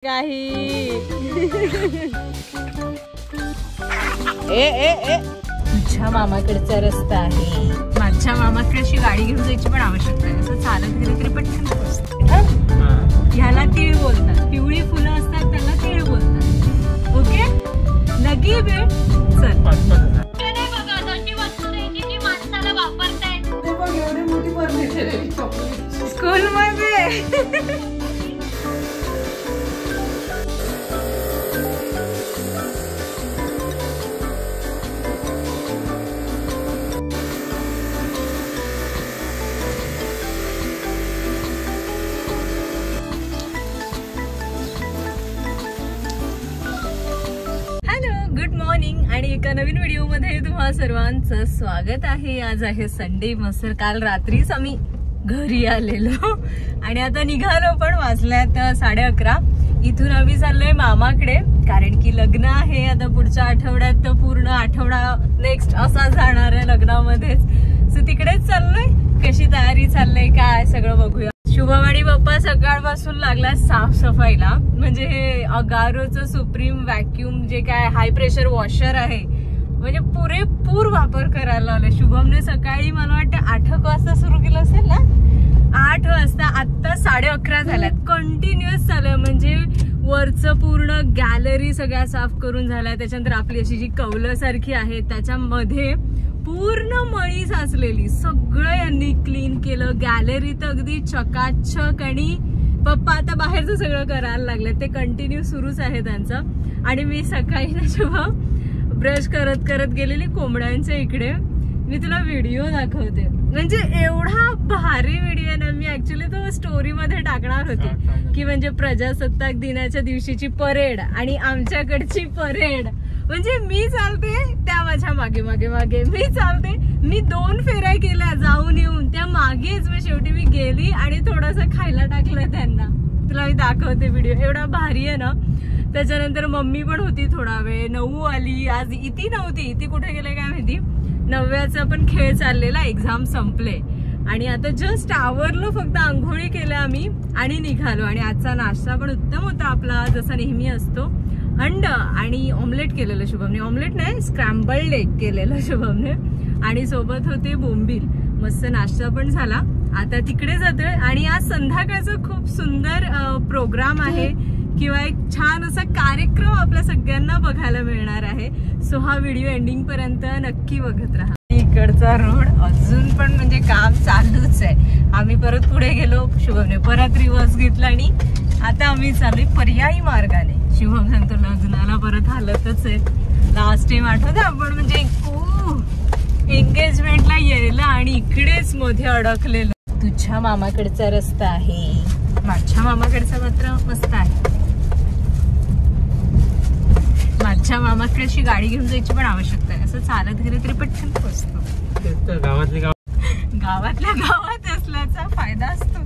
काही तुझ्या मामाकडचा रस्ता आहे. माझ्या मामाकडे अशी गाडी घेऊन जायची पण आवश्यकता आहे. असं चालत गेलं तरी पटकन पोहोचते. ह्याला तीळ बोलतात. पिवळी फुलं असतात त्याला तीळ बोलतात. ओके लगी बेट चल. स्कूल मध्ये आणि एका नवीन व्हिडिओ मध्ये तुम्हा सर्वांचं स्वागत आहे. आज आहे संडे. मस्त काल रात्रीच आम्ही घरी आलेलो आणि आता निघालो पण वाजल्यात 11:30. इथून आम्ही चाललोय मामाकडे कारण की लग्न आहे आता पुढच्या आठवड्यात. तर पूर्ण आठवडा नेक्स्ट असा जाणार आहे लग्नामध्येच. सो तिकडेच चाललोय. कशी तयारी चाललंय काय सगळं बघूया. शुभम आणि बाप्पा सकाळपासून लागला साफसफाईला. म्हणजे हे अगारोचं सुप्रीम व्हॅक्यूम जे काय हाय प्रेशर वॉशर आहे म्हणजे पुरेपूर वापर करायला लावलाय. शुभमने सकाळी मला वाटतं 8 वाजता सुरू केलं असेल ना. 8 वाजता आता 11:30 झाल्यात. कंटिन्युअस चालू म्हणजे वरचं पूर्ण गॅलरी सगळ्या साफ करून झालाय. त्याच्यानंतर आपली अशी जी कौलं सारखी आहे त्याच्यामध्ये पूर्ण मळी साचलेली सगळं यांनी क्लीन केलं. गॅलरीत अगदी चकाचक. आणि पप्पा आता बाहेरचं सगळं करायला लागले. ते कंटिन्यू सुरूच आहे त्यांचं. आणि मी सकाळी ना जेव्हा ब्रश करत करत गेलेली कोंबड्यांच्या इकडे. मी तुला व्हिडिओ दाखवते. म्हणजे एवढा भारी व्हिडिओ आहे ना. मी ऍक्च्युली तो स्टोरी मध्ये टाकणार होते की म्हणजे प्रजासत्ताक दिनाच्या दिवशीची परेड आणि आमच्याकडची परेड. म्हणजे मी चालते त्या माझ्या मागे मागे मागे मी चालते. मी 2 फेऱ्या केल्या जाऊन येऊन. त्या मागेच मग शेवटी मी गेली आणि थोडंसं खायला टाकलं त्यांना. तुला मी दाखवते व्हिडिओ. एवढा भारी आहे ना. त्याच्यानंतर मम्मी पण होती थोडा वेळ. 9 आली. आज इथे नव्हती. ती कुठे गेले काय माहिती. 9व्याचा पण खेळ चाललेला. एक्झाम संपले आणि आता जस्ट आवरलो. फक्त आंघोळी केल्या आम्ही आणि निघालो. आणि आजचा नाश्ता पण उत्तम होता आपला जसा नेहमी असतो. अंड आणि ऑमलेट केलेलं शुभमने. ऑमलेट नाही स्क्रॅम्बल्ड एग केलेलं शुभमने. आणि सोबत होते बोंबील. मस्त नाश्ता पण झाला. आता तिकडे जातोय. आणि आज संध्याकाळचा खूप सुंदर प्रोग्राम आहे किंवा एक छान असा कार्यक्रम आपल्या सगळ्यांना बघायला मिळणार आहे. सो हा व्हिडिओ एंडिंग पर्यंत नक्की बघत राहा. इकडचा रोड अजून पण म्हणजे काम चालूच आहे. आम्ही परत पुढे गेलो. शुभमने परत रिव्हर्स घेतला आणि आता आम्ही चाललोय पर्यायी मार्गाने. शुभम सांगतो लग्नाला परत हालतच आहे. लास्ट टाइम आठवतं आपण म्हणजे एंगेजमेंटला यायला आणि इकडेच मध्ये अडकलेलं. तुझ्या मामाकडचा रस्ता आहे. माझ्या मामाकडचा मात्र मस्त आहे. माझ्या मामाकडे अशी गाडी घेऊन जायची पण आवश्यकता आहे. असं चालत गेलं तरी पटकन पोहोचतो. गावातल्या गावात असल्याचा फायदा असतो.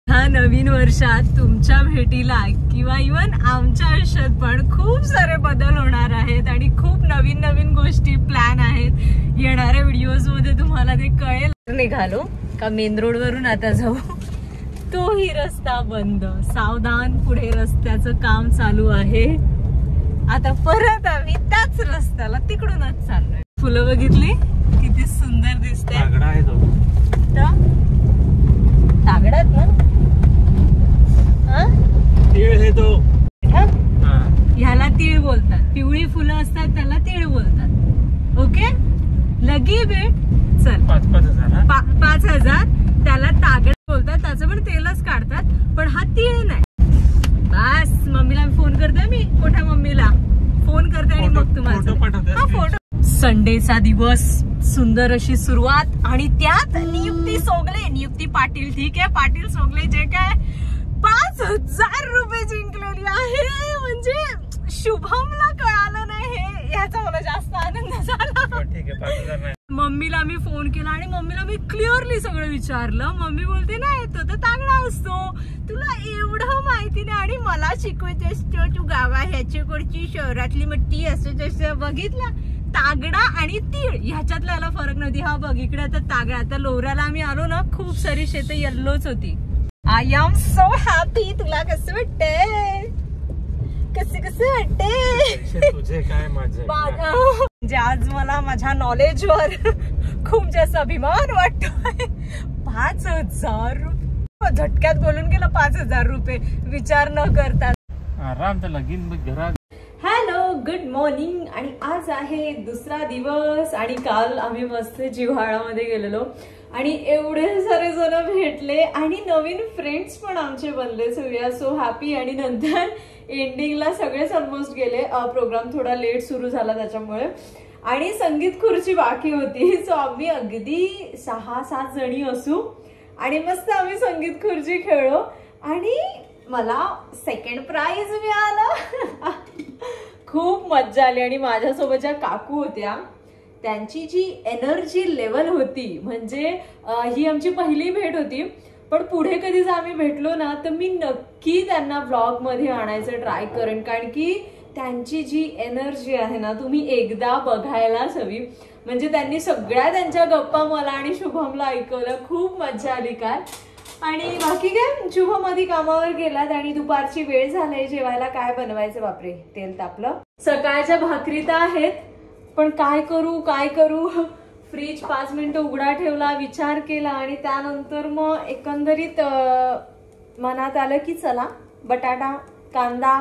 ह्या नवीन वर्षात तुमच्या भेटीला किंवा इव्हन आमच्या आयुष्यात पण खूप सारे बदल होणार आहेत आणि खूप नवीन नवीन गोष्टी प्लॅन आहेत. येणाऱ्या व्हिडिओज मध्ये तुम्हाला ते कळेल. निघालो का मेन रोड वरून आता जाऊ. तोही रस्ता बंद. सावधान. पुढे रस्त्याचं काम चालू आहे. आता परत आम्ही त्याच रस्त्याला तिकडूनच चाललोय. फुलं बघितली किती सुंदर दिसते. तागडात ना. तीळ आहे तो. ह्याला तीळ बोलतात. पिवळी फुलं असतात त्याला तीळ बोलतात. ओके लगी बेट चल. 5,000 त्याला तागड बोलतात. त्याचं पण तेलच काढतात पण हा तीळ नाही. बस मम्मीला फोन करते. मी मोठ्या मम्मीला फोन करते आणि मग तुम्हाला फोटो. संडेचा दिवस. सुंदर अशी सुरुवात. आणि त्यात नियुक्ती सोगले. नियुक्ती पाटील ठीक आहे. पाटील सोगले जे काय 5,000 रुपये जिंकलेली आहे. म्हणजे शुभमला कळालं नाही हे. ह्याचा मला जास्त आनंद झाला. मम्मीला मी फोन केला आणि मम्मीला मी क्लिअरली सगळं विचारलं. मम्मी बोलते नाही तो तर तागडा असतो. तुला एवढं माहिती नाही आणि मला शिकवत असतो तू गावा ह्याच्याकडची शहरातली मट्टी असं तसं. बघितलं तागडा आणि तीळ ह्याच्यातला फरक नव्हती. हा बघ इकडे आता तागडा. आता लोऱ्याला आम्ही आलो ना खूप सारी शेतं येल्लोच होती. I am so happy. तुला कसं वाटतंय? कसं वाटतंय तुझे काय माझे? म्हणजे आज मला माझ्या नॉलेजवर खूप जास्त अभिमान वाटतोय. 5,000 रुपये झटक्यात बोलून गेला. 5,000 रुपये विचार न करता. आराम तर लगीन घरात. Hello, good morning. आणि आज आहे दुसरा दिवस आणि काल आम्ही मस्त जिव्हाळामध्ये गेलेलो आणि एवढे सारे जण भेटले आणि नवीन फ्रेंड्स पण आमचे बनले. So we are so happy. आणि नंतर एंडिंगला सगळेच ऑलमोस्ट गेले. प्रोग्राम थोडा लेट सुरू झाला त्याच्यामुळे आणि संगीत खुर्ची बाकी होती. सो आम्ही अगदी 6-7 जणी असू आणि मस्त आम्ही संगीत खुर्ची खेळलो आणि मला सेकंड प्राइज मिळालं. खूप मज्जा आली. आणि माझ्यासोबत ज्या काकू होत्या त्यांची जी एनर्जी लेवल होती म्हणजे ही आमची पहिली भेट होती. पण पुढे कधी जर आम्ही भेटलो ना तर मी नक्की त्यांना ब्लॉग मध्ये आणायचं ट्राय करेन. कारण की त्यांची जी एनर्जी आहे ना तुम्ही एकदा बघायलाच हवी. म्हणजे त्यांनी सगळ्या त्यांच्या गप्पा मला आणि शुभमला ऐकवलं. खूप मज्जा आली काल. आणि बाकी काय, शुभम आधी कामावर गेलात आणि दुपारची वेळ झाली. जेवायला काय बनवायचं? बापरे, तेल तापलं. सकाळच्या भाकरी तर आहेत पण काय करू. फ्रीज 5 मिनिटं उघडा ठेवला, विचार केला आणि त्यानंतर मग एकंदरीत मनात आलं की चला बटाटा, कांदा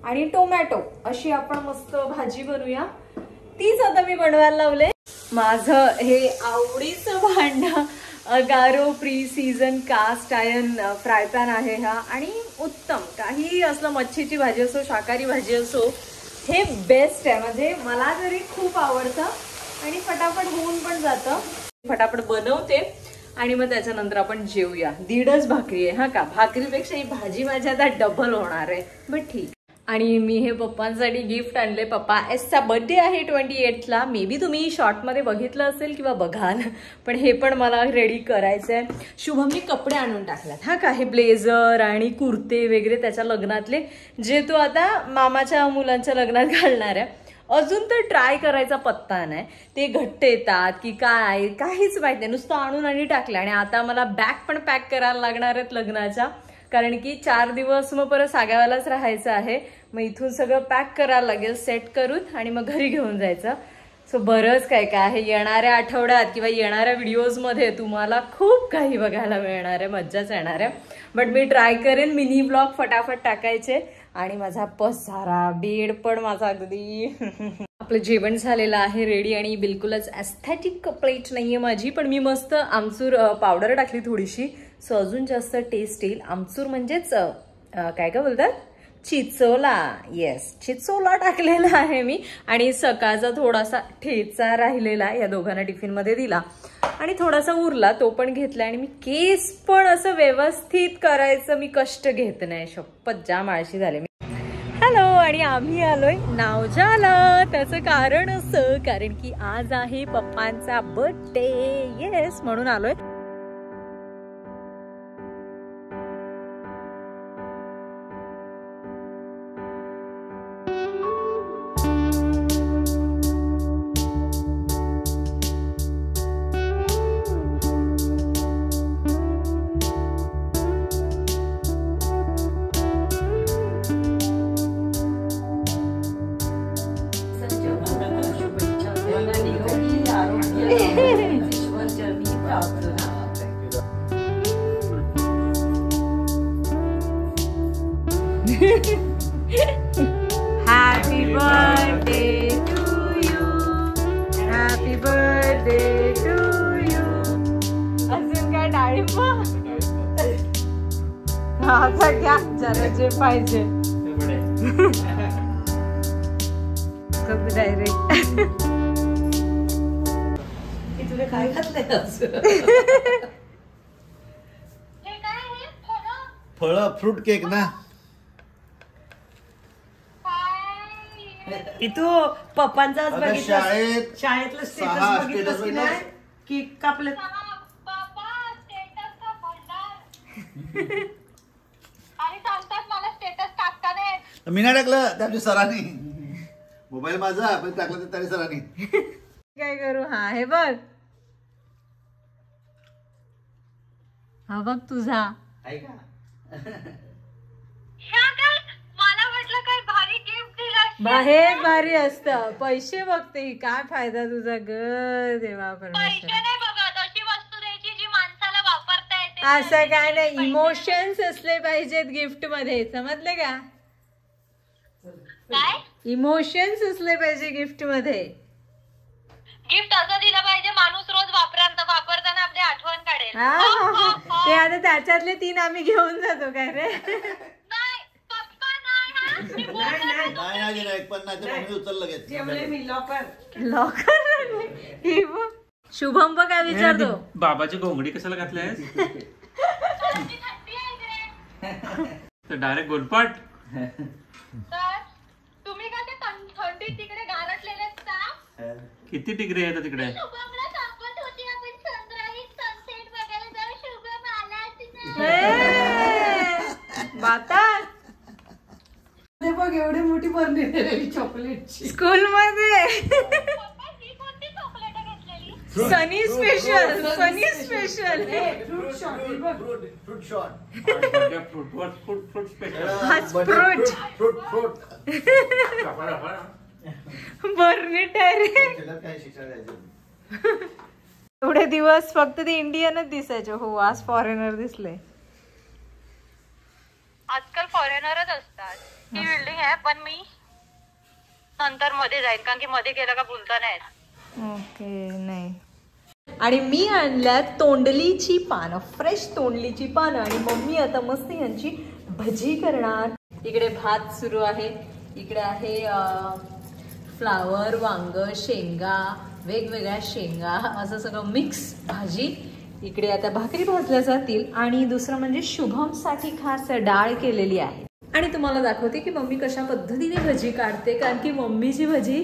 आणि टोमॅटो अशी आपण मस्त भाजी बनवूया. तीच आता मी बनवायला लावले. माझं हे आवडीचं भांडं Agaro pre season cast iron fry pan आहे हा. आणि उत्तम काही असलं, मच्छीची भाजी असो, शाकाहारी भाजी असो, हे बेस्ट आहे. म्हणजे मला तरी खूप आवडतं आणि फटाफट होऊन पण जातं. फटाफट बनवते आणि मग त्याच्यानंतर आपण जेवूया. 1.5 भाकरी आहे हा का. भाकरीपेक्षा ही भाजी माझी आता डबल होणार आहे. बट ठीक. आणि मी हे पप्पांसाठी गिफ्ट आणले. पप्पा एसचा बर्थडे आहे 28ला. मे बी तुम्ही शॉर्टमध्ये बघितलं असेल किंवा बघाल. पण हे पण मला रेडी करायचं आहे. शुभमनी कपडे आणून टाकल्यात हा का. हे ब्लेझर आणि कुर्ते वगैरे त्याच्या लग्नातले जे तो आता मामाच्या मुलांच्या लग्नात घालणार आहे. अजून तर ट्राय करायचा पत्ता नाही. ते घट्ट येतात की काय काहीच माहित नाही. नुसतं आणून आणि टाकलं. आणि आता मला बॅग पण पॅक करायला लागणार आहेत लग्नाच्या. कारण की 4 दिवस मग परत साग्यावालाच राहायचं आहे. मग इथून सगळं पॅक करायला लागेल सेट करून आणि मग घरी घेऊन जायचं. सो बरंच काय काय आहे. येणाऱ्या आठवड्यात किंवा येणाऱ्या व्हिडिओजमध्ये तुम्हाला खूप काही बघायला मिळणार आहे. मज्जाच येणार आहे. बट मी ट्राय करेन मिनी ब्लॉग फटाफट टाकायचे. आणि माझा पसारा बेड पण माझा अगदी आपलं जेवण झालेलं आहे रेडी. आणि बिलकुलच एस्थेटिक प्लेट नाहीये माझी. पण मी मस्त आमचूर पावडर टाकली थोडीशी. सो अजून जास्त टेस्ट येईल. आमचूर म्हणजेच काय बोलतात, चिचोला. येस, चिचोला टाकलेला आहे मी. आणि सकाळचा थोडासा ठेचा राहिलेला या दोघांना टिफिनमध्ये दिला आणि थोडासा उरला तो पण घेतला. आणि मी केस पण असं व्यवस्थित करायचं मी कष्ट घेत नाही. शपथ जाम आळशी झाले मी. हॅलो. आणि आम्ही आलोय नावजाला. त्याचं कारण असं कारण की आज आहे पप्पांचा बर्थडे. येस, म्हणून आलोय. Happy birthday to you. Happy birthday to you. अजून काय डाळिंब? आता घ्या जरा जे पाहिजे. डायरेक्ट तुला काय घातलंय? फळ फ्रूट केक ना. इथू पप्पांचा शाळेतलं स्टेटस बघितलं की कापलं. मी नाही टाकलं, त्या सरांनी मोबाईल माझा पण टाकलं त्याने सरांनी. काय करू. हा हे बघ, हा बघ तुझा आहे का? मला वाटलं काय भारी गिफ्ट दिलं. बाहेर भारी असतं. पैसे बघते काय फायदा तुझा ग देवा पैसे परमेश्वर. नाही बघत, अशी वस्तू द्यायची जी माणसाला वापरता येते. असं काय नाही, इमोशन्स असले पाहिजेत गिफ्ट मध्ये, समजले का? काय इमोशन्स असले पाहिजे गिफ्ट मध्ये. गिफ्ट असं दिलं पाहिजे माणूस रोज वापरताना आपली आठवण काढेल. हा, हा, हा. ते आता त्याच्यातले 3 आम्ही घेऊन जातो काय रे. नाही पप्पा नाही हा. मी बोलते ना. नाही एक पण नाही, ते मम्मी उचललं लगेच. लॉकर. शुभम बघ काय विचारतो. बाबाची घोंगडी कशाला घातल्यास? थंडी आहे इकडे. तर डायरेक्ट गोलपाट. तर तुम्ही का ते थंडीत तिकडे गारटलेले का? किती डिग्री आहे तिकडे? शुभमला सांगत होती आपण सनराईज सनसेट बघायला जाऊ. शुभम आलाच नाही. बाता बघ एवढी मोठी बरणी दिलेली चॉकलेटची. स्कूल मध्ये पप्पा ही कोणती चॉकलेट घेतलेली? Sunny special. Sunny special. Fruit shot हे बघ. Fruit shot. Fruit special. Fruit बर्निट आहे रे. त्याला काय शिक्षा द्यायचं? एवढे दिवस फक्त ते इंडियनच दिसायचे. हो आज फॉरेनर दिसले. आजकाल फॉरेनरच असतात. ही बिल्डिंग आहे पण मी नंतर मध्ये जाईल कारण की मध्ये गेलं का बोलता नाही. ओके नाही. आणि मी आणल्यात तोंडलीची पानं, फ्रेश तोंडलीची पानं. आणि मम्मी आता मस्त यांची भजी करणार. इकडे भात सुरू आहे. इकडे आहे फ्लावर, वांग, शेंगा, वेगवेगळ्या शेंगा, असं सगळं मिक्स भाजी. इकडे आता भाकरी भाजल्या जातील. आणि दुसरं म्हणजे शुभमसाठी खास डाळ केलेली आहे. आणि तुम्हाला दाखवते की मम्मी कशा पद्धतीने भजी काढते. कारण की मम्मीची भजी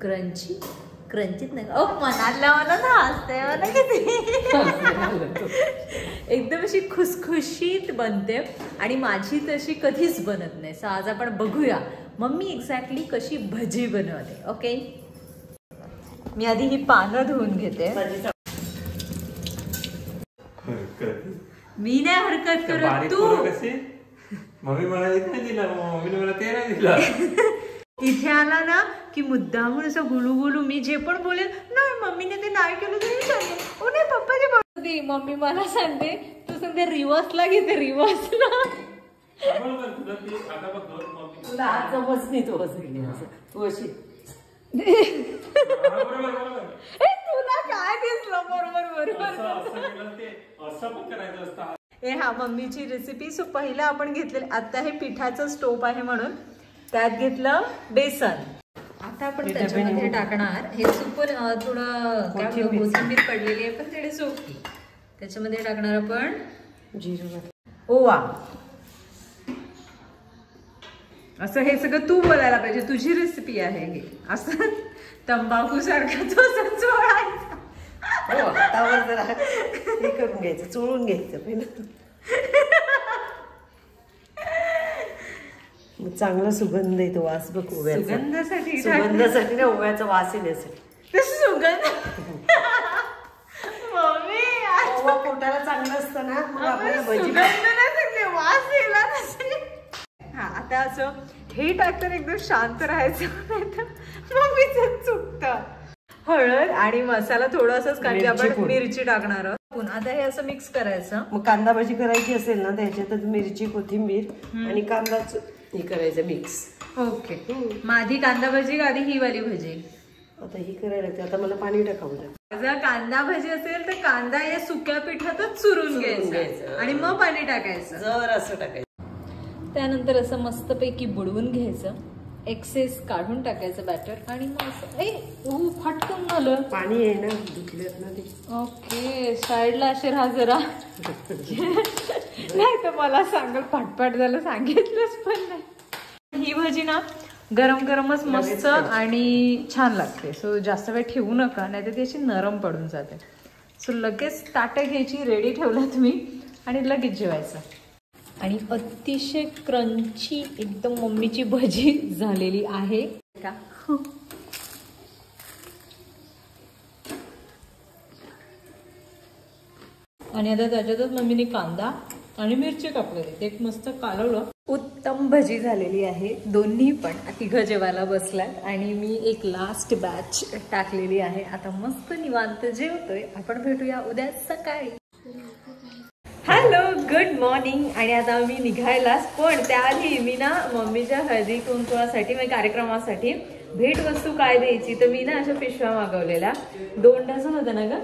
क्रंचीत नाही. मनातल्या मनात हसते मला किती. एकदम अशी खुसखुशीत बनते. आणि माझी तशी कधीच बनत नाही. सो आज आपण बघूया मम्मी एक्झॅक्टली कशी भजी बनवते. ओके, मी आधी ही पानं धुवून घेते. मी नाही हरकत करत, तू. मम्मी मला एक नाही दिला, मम्मीने मला ते नाही दिला. इथे आला ना की मुद्दामून असं गुलू गुलू मी जे पण बोलेल नाही मम्मीने ते नाही केलं तरी सांगते. ओ नाही पप्पाची बोलते. मम्मी मला सांगते तू सांगते रिव्हर्सला घेते. रिव्हर्सला तुला आज बस नाही तो तू अशी. तुला काय दिसलं? बरोबर. असं पण करायचं असतं. हा मम्मीची रेसिपी. सो पहिलं आपण घेतलेलं आता हे पिठाचं स्टोप आहे म्हणून त्यात घेतलं बेसन. आता आपण त्याच्यामध्ये टाकणार हे सुपर थोडं कोथिंबीर पडलेली आहे पण थोडी सोपी. त्याच्यामध्ये टाकणार आपण जिरं, ओवा. असं हे सगळं तू बोलायला पाहिजे, तुझी रेसिपी आहे हे. असं तंबाखू सारखं तो चोळायचा. हातावर जरा हे करून घ्यायचं, चोळून घ्यायचं पहिलं. चांगला सुगंध येतो, वास बघ ओव्याचा. सुगंधासाठी ना, ओव्याचा वास येण्यासाठी. सुगंध ओवा पोटाला चांगलं असतं ना, मग आपल्याला भजी वास येला नसेल. हा आता असं हे टाकतं एकदम शांत राहायचं, मम्मीचं चुकतं. हळद आणि मसाला थोडासाच, कारण की आपण मिरची टाकणार आहोत. आता हे असं मिक्स करायचं. मग कांदा भाजी करायची असेल ना त्याच्यात मिरची, कोथिंबीर आणि कांदाच हे करायचं मिक्स. ओके, मग आधी कांदा भजी का आधी ही वाली भजी? आता ही करायला लागते. आता मला पाणी टाकावं लागतं. जर कांदा भजी असेल तर कांदा या सुक्या पिठातच चुरून घ्यायचं आणि मग पाणी टाकायचं. जर असं टाकायचं. त्यानंतर असं मस्तपैकी बुडवून घ्यायचं, एक्सेस काढून टाकायचं बॅटर. आणि मग असं फटकन झालं. पाणी आहे ना, धुतलेत ना ते. ओके, साईडला असे राहा जरा. नाही तर मला सांगल फटफट झालं, सांगितलंच पण नाही. ही भजी ना गरम गरमच मस्त आणि छान लागते. सो जास्त वेळ ठेवू नका, नाही तर ती अशी नरम पडून जाते. सो लगेच ताटं घ्यायची, रेडी ठेवला तुम्ही आणि लगेच जेवायचं. आणि अतिशय क्रंची एकदम मम्मीची भजी झालेली आहे का. आणि आता त्याच्यातच मम्मीने कांदा आणि मिरची कापलेली, ते एक मस्त कालवलं. उत्तम भजी झालेली आहे, दोन्ही पण तिघं जेवायला बसल्यात आणि मी एक लास्ट बॅच टाकलेली आहे. आता मस्त निवांत जेवतोय. आपण भेटूया उद्या सकाळी. Hello, good morning. आणि आता मी निघायलाच, पण त्याआधी मी ना मम्मीच्या हळदी कुंकवासाठी म्हणजे कार्यक्रमासाठी भेटवस्तू काय द्यायची तर मी ना अशा पिशव्या मागवलेल्या. 2 डझन होत्या ना ग,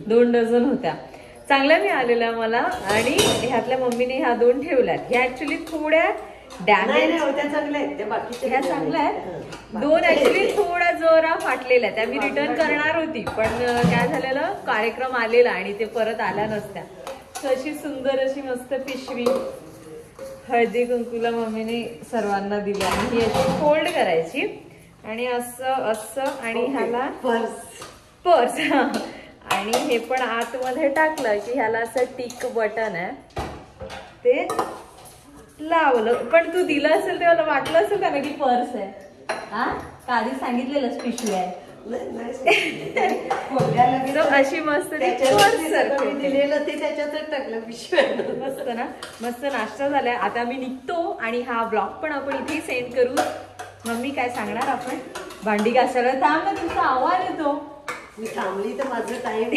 2 डझन होत्या. चांगल्या मी आलेल्या मला. आणि ह्यातल्या मम्मीने ह्या 2 ठेवल्यात. ह्या ऍक्च्युली थोड्या डॅमेज होत्या, चांगल्या आहेत त्या, बाकीच्या ह्या चांगल्या आहेत. 2 ऍक्च्युली थोड्या जरा फाटलेल्या, त्या मी रिटर्न करणार होती, पण काय झालेलं कार्यक्रम आलेला आणि ते परत आल्या नसत्या. तर अशी सुंदर अशी मस्त पिशवी हळदी कुंकूला मम्मीने सर्वांना दिली. आणि ही अशी फोल्ड करायची आणि असं असं आणि ह्याला पर्स आणि हे पण आतमध्ये टाकलं की ह्याला असं टिक बटन आहे, ते लावलं. पण तू दिलं असेल तेव्हा वाटलं असेल का ना की पर्स आहे? हा, का आधी सांगितलेलंच पिशवी आहे. अशी मस्त दिलेलं ते त्याच्यातच टाकलं पिशव्या. मस्त ना, मस्त नाश्ता झालाय. आता मी निघतो आणि हा ब्लॉग पण आपण इथे सेंड करू. मम्मी काय सांगणार आपण? भांडी घासायला थांब ना, तुझा आवाज येतो. मी थांबली तर माझं टाइम.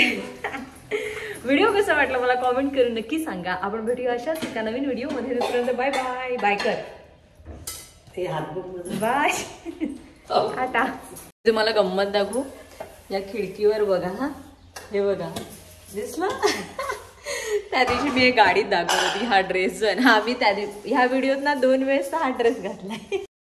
व्हिडिओ कसा वाटला मला कॉमेंट करून नक्की सांगा. आपण भेटूया अशाच एका नवीन व्हिडिओ मध्ये. दुसऱ्यांदा बाय बाय. बाय कर, ते हातबुक बाय, टाटा. तुम्हाला गंमत दाखवू, या खिडकीवर बघा. हा, हे बघा, दिसलं? त्या दिवशी मी एक गाडीत दाखवत होती हा ड्रेस जो आहे ना, हा मी ह्या व्हिडिओत ना 2 वेळेस हा ड्रेस घातलाय.